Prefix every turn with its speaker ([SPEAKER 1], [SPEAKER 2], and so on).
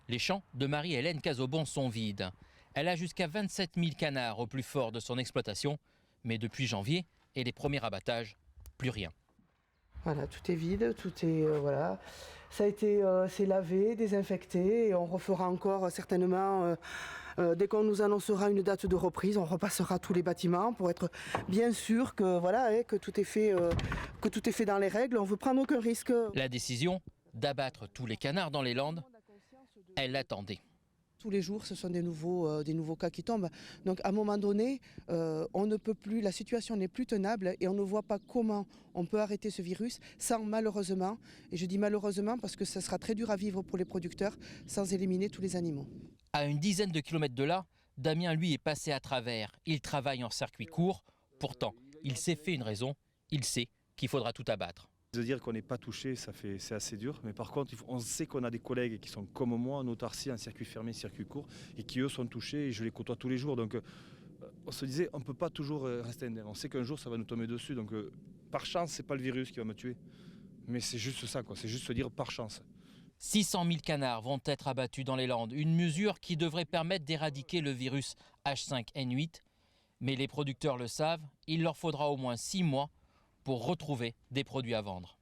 [SPEAKER 1] Les champs de Marie-Hélène Cazobon sont vides. Elle a jusqu'à 27 000 canards au plus fort de son exploitation. Mais depuis janvier et les premiers abattages, plus rien.
[SPEAKER 2] Voilà, tout est vide, tout est voilà. Ça a été c'est lavé, désinfecté et on refera encore certainement dès qu'on nous annoncera une date de reprise, on repassera tous les bâtiments pour être bien sûr que voilà que tout est fait dans les règles. On ne veut prendre aucun risque.
[SPEAKER 1] La décision d'abattre tous les canards dans les Landes, elle l'attendait.
[SPEAKER 2] Tous les jours, ce sont des nouveaux cas qui tombent. Donc à un moment donné, on ne peut plus, la situation n'est plus tenable et on ne voit pas comment on peut arrêter ce virus sans malheureusement, et je dis malheureusement parce que ça sera très dur à vivre pour les producteurs, sans éliminer tous les animaux.
[SPEAKER 1] À une dizaine de kilomètres de là, Damien lui est passé à travers. Il travaille en circuit court. Pourtant, il s'est fait une raison. Il sait qu'il faudra tout abattre.
[SPEAKER 3] De dire qu'on n'est pas touché, c'est assez dur. Mais par contre, on sait qu'on a des collègues qui sont comme moi, en autarcie, en circuit fermé, circuit court, et qui eux sont touchés, et je les côtoie tous les jours. Donc on se disait, on ne peut pas toujours rester indemne. On sait qu'un jour, ça va nous tomber dessus. Donc par chance, ce n'est pas le virus qui va me tuer. Mais c'est juste ça, quoi. C'est juste se dire par chance.
[SPEAKER 1] 600 000 canards vont être abattus dans les Landes. Une mesure qui devrait permettre d'éradiquer le virus H5N8. Mais les producteurs le savent, il leur faudra au moins 6 mois pour retrouver des produits à vendre.